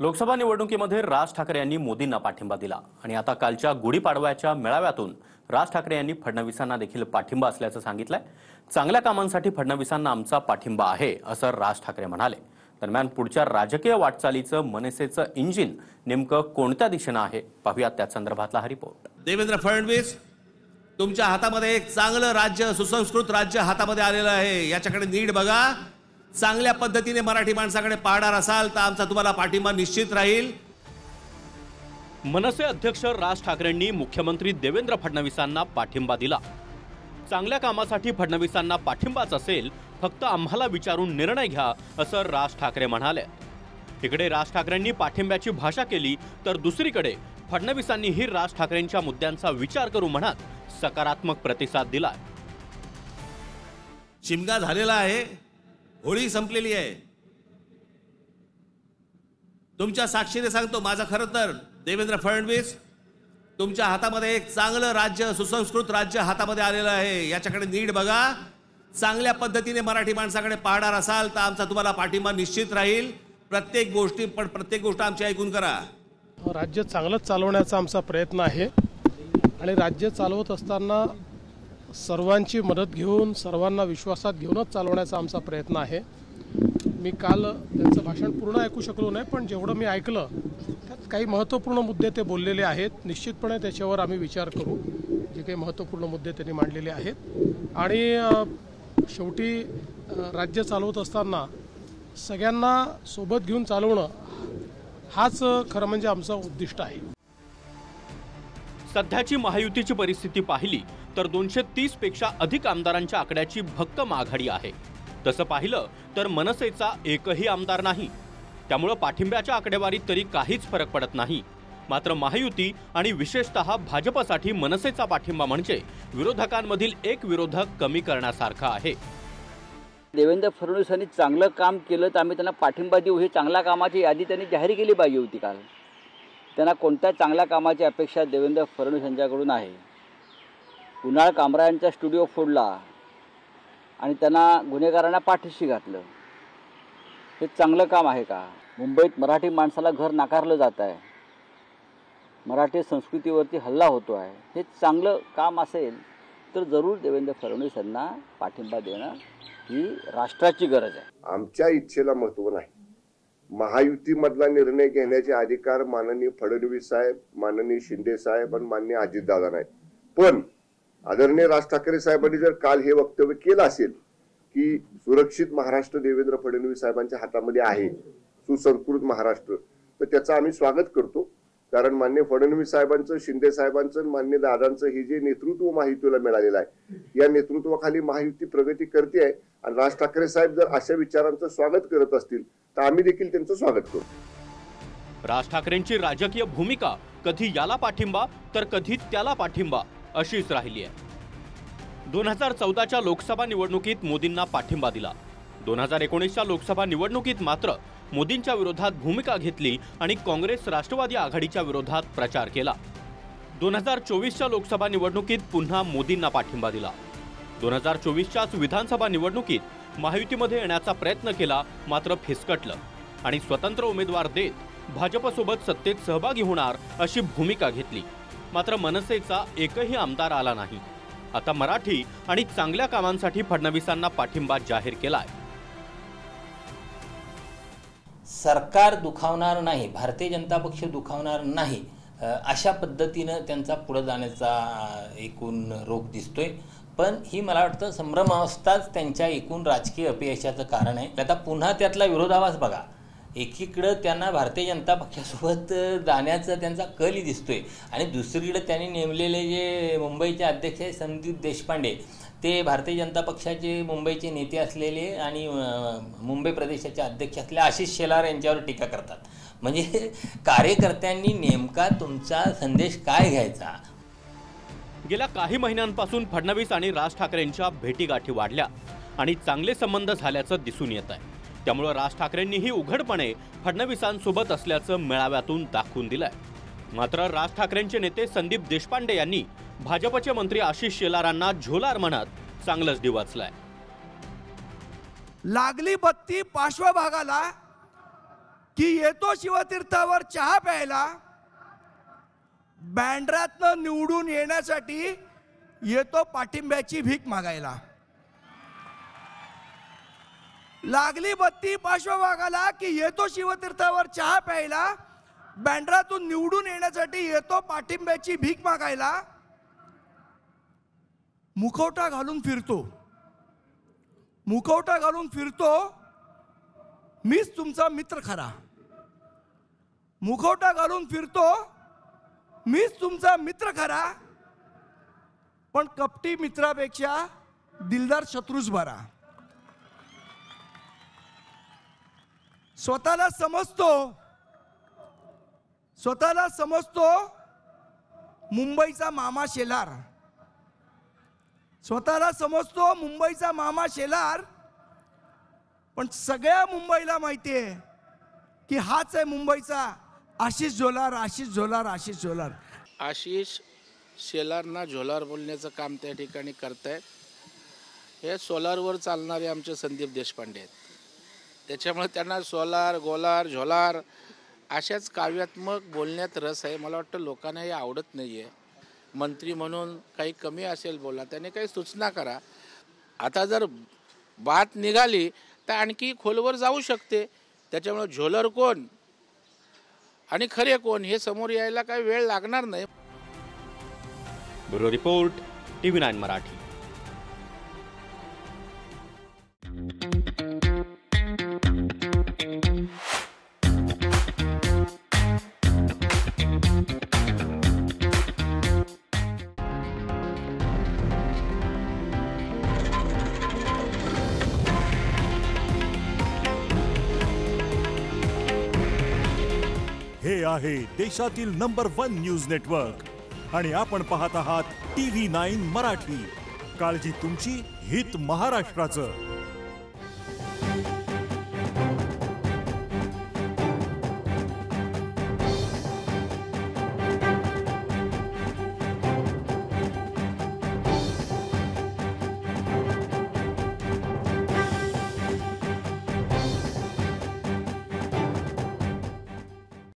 लोकसभा निवडणुकीमध्ये राज ठाकरे यांनी मोदींना पाठिंबा दिला आणि आता कालच्या गुढीपाडव्याच्या मेळाव्यातून राज ठाकरे यांनी फडणवीसांना देखील पाठिंबा असल्याचं सांगितलंय। चांगल्या कामांसाठी फडणवीसांना आमचा पाठिंबा आहे असं राज ठाकरे म्हणाले। दरम्यान पुढच्या राजकीय वाटचालीचं मनसेचं इंजिन नेमकं कोणत्या दिशेने आहे पाहूयात त्या संदर्भातला हा रिपोर्ट। देवेंद्र फडणवीस, तुमच्या हातामध्ये एक चांगलं राज्य, सुसंस्कृत राज्य हातामध्ये आलेलं आहे। याच्याकडे नीट बघा। चांगल्या पद्धतीने मराठी माणसाकडे पाहणार असाल तर आमचा तुम्हाला पाठिंबा निश्चित राहील। मनसे अध्यक्ष राज ठाकरेंनी मुख्यमंत्री देवेंद्र फडणवीसांना पाठिंबा दिला। चांगल्या कामासाठी फडणवीसांना पाठिंबाच असेल, फक्त आम्हाला विचारून निर्णय घ्या असं राज ठाकरे म्हणाले। इकडे राज ठाकरेंनी पाठिंब्याची भाषा केली तर दुसरीकडे फडणवीसांनीही राज ठाकरेंच्या मुद्द्यांचा विचार करू म्हणत सकारात्मक प्रतिसाद दिला। शिमगा झालेला आहे, होळी संपलेली आहे। तुमच्या साक्षीने सांगतो, माझं खरं तर देवेंद्र फडणवीस, तुमच्या हातामध्ये एक चांगलं राज्य, सुसंस्कृत राज्य हातामध्ये आलेलं आहे। याच्याकडे नीट बघा। चांगल्या पद्धतीने मराठी माणसाकडे पाहणार असाल तर आमचा तुम्हाला पाठिंबा निश्चित राहील। प्रत्येक गोष्ट आमची ऐकून करा। राज्य चांगलं चालवण्याचा आमचा प्रयत्न आहे आणि राज्य चालवत असताना सर्वांची मदत घेऊन, सर्वांना विश्वासात घेऊनच चालवण्याचा आमचा प्रयत्न आहे। मी काल त्यांचं भाषण पूर्ण ऐकू शकलो नाही, पण जेवढं मी ऐकलं त्यात काही महत्त्वपूर्ण मुद्दे ते बोललेले आहेत। निश्चितपणे त्याच्यावर आम्ही विचार करू, जे काही महत्त्वपूर्ण मुद्दे त्यांनी मांडलेले आहेत। आणि शेवटी राज्य चालवत असताना सगळ्यांना सोबत घेऊन चालवणं हाच खरं म्हणजे आमचं उद्दिष्ट आहे। सध्याची महायुतीची परिस्थिती पाहिली तर 230 पेक्षा अधिक आमदारांच्या आकड्याची भक्कम आघाडी आहे। तसं पाहिलं तर मनसेचा एकही आमदार नाही, त्यामुळे पाठिंब्याच्या आकडेवारीत तरी काहीच फरक पडत नाही। मात्र महायुती आणि विशेषतः भाजपसाठी मनसेचा पाठिंबा म्हणजे विरोधकांमधील एक विरोधक कमी करण्यासारखा आहे। देवेंद्र फडणवीसांनी चांगलं काम केलं तर आम्ही त्यांना पाठिंबा देऊ, ही चांगल्या कामाची यादी त्यांनी जाहीर केली पाहिजे होती। काल त्यांना कोणत्या चांगल्या कामाची अपेक्षा देवेंद्र फडणवीस यांच्याकडून आहे? कुणाल कामरायांचा स्टुडिओ फोडला आणि त्यांना गुन्हेगारांना पाठीशी घातलं, हे चांगलं काम आहे का? मुंबईत मराठी माणसाला घर नाकारलं जात आहे, मराठी संस्कृतीवरती हल्ला होतो आहे, हे चांगलं काम असेल तर जरूर देवेंद्र फडणवीस यांना पाठिंबा देणं ही राष्ट्राची गरज आहे। आमच्या इच्छेला महत्त्व नाही। महायुतीमधला निर्णय घेण्याचे अधिकार माननीय फडणवीस साहेब, माननीय शिंदे साहेब आणि माननीय अजितदादा नाही। पण आदरणीय राज ठाकरे साहेबांनी जर काल हे वक्तव्य केलं असेल की सुरक्षित महाराष्ट्र देवेंद्र फडणवीस साहेबांच्या हातामध्ये आहे, सुसंस्कृत महाराष्ट्र, तर त्याचं आम्ही स्वागत करतो। कारण मान्य फडणवीस साहेबांचं, शिंदे साहेबांचं, मान्य दादांचं हे जे नेतृत्व महायुतीला मिळालेलं आहे, या नेतृत्वाखाली महायुती प्रगती करते आहे। आणि राज ठाकरे साहेब जर अशा विचारांचं स्वागत करत असतील तर आम्ही देखील त्यांचं स्वागत करू। राज ठाकरेंची राजकीय भूमिका कधी याला पाठिंबा तर कधी त्याला पाठिंबा अशीच राहिली आहे। 2014च्या लोकसभा निवडणुकीत मोदींना पाठिंबा दिला। 2019च्या लोकसभा निवडणुकीत मात्र मोदींच्या विरोधात भूमिका घेतली आणि काँग्रेस राष्ट्रवादी आघाडीच्या विरोधात प्रचार केला। 2024च्या लोकसभा निवडणुकीत पुन्हा मोदींना पाठिंबा दिला। 2024च्याच विधानसभा निवडणुकीत महायुतीमध्ये येण्याचा प्रयत्न केला, मात्र फिसकटलं आणि स्वतंत्र उमेदवार देत भाजपसोबत सत्तेत सहभागी होणार अशी भूमिका घेतली। मात्र मनसेचा एकही आमदार आला नाही। आता मराठी आणि चांगल्या कामांसाठी फडणवीसांना पाठिंबा जाहीर केलाय। सरकार दुखावणार नाही, भारतीय जनता पक्ष दुखावणार नाही, अशा पद्धतीनं त्यांचा पुढे जाण्याचा एकूण रोख दिसतोय। पण ही मला वाटतं संभ्रमावस्थाच त्यांच्या एकूण राजकीय अपयशाचं कारण आहे। आता पुन्हा त्यातला विरोधाभास बघा, एकीकडं त्यांना भारतीय जनता पक्षासोबत जाण्याचा त्यांचा कलही दिसतोय आणि दुसरीकडे त्यांनी नेमलेले जे मुंबईचे अध्यक्ष आहे संदीप देशपांडे, ते भारतीय जनता पक्षाचे मुंबईचे नेते असलेले आणि मुंबई प्रदेशाचे अध्यक्ष असलेले आशिष शेलार यांच्यावर टीका करतात। म्हणजे कार्यकर्त्यांनी नेमका तुमचा संदेश काय घ्यायचा? गेल्या काही महिन्यांपासून फडणवीस आणि राज ठाकरेंच्या भेटीगाठी वाढल्या आणि चांगले संबंध झाल्याचं दिसून येत आहे। त्यामुळे राज ठाकरेंनीही उघडपणे फडणवीसांसोबत असल्याचं मेळाव्यातून दाखवून दिलंय। मात्र राज ठाकरेंचे नेते संदीप देशपांडे यांनी भाजपचे मंत्री आशिष शेलारांना झोलार म्हणत चांगलंच डिवचलंय। लागली बत्ती पार्श्वभागाला की येतो शिवतीर्थावर चहा प्यायला, बँड्रातनं निवडून येण्यासाठी येतो पाठिंब्याची भीक मागायला. लागली बत्ती पार्श्वभागाला की येतो शिवतीर्थावर चहा प्यायला, बँड्रातून निवडून येण्यासाठी येतो पाठिंब्याची भीक मागायला. मुखवटा घालून फिरतो, मुखवटा घालून फिरतो, मीच तुमचा मित्र खरा. मुखवटा घालून फिरतो, मीच तुमचा मित्र खरा, पण कपटी मित्रापेक्षा दिलदार शत्रूच बरा. स्वतःला समजतो मुंबईचा मामा शेलार. स्वतःला समजतो मुंबईचा मामा शेलार, पण सगळ्या मुंबईला माहिती आहे की हाच आहे मुंबईचा आशिष झोलार, आशिष झोलार, आशिष झोलार. आशिष शेलारना झोलार बोलण्याचं काम त्या ठिकाणी करतायत. हे सोलारवर चालणारे आमचे संदीप देशपांडे आहेत. त्याच्यामुळे त्यांना सोलार, गोलार, झोलार अशाच काव्यात्मक बोलण्यात रस आहे. मला वाटतं लोकांना हे आवडत नाही आहे. मंत्री म्हणून काही कमी असेल बोला, त्याने काही सूचना करा. आता जर बात निघाली तर आणखी खोलवर जाऊ शकते. त्याच्यामुळे झोलर कोण आणि खरे कोण हे समोर यायला काही वेळ लागणार नाही. Bureau report, TV9 Marathi. हे आहे देशातील नंबर 1 न्यूज नेटवर्क आणि आपण पाहत आहात TV9 मराठी. काळजी तुमची, हित महाराष्ट्राचं.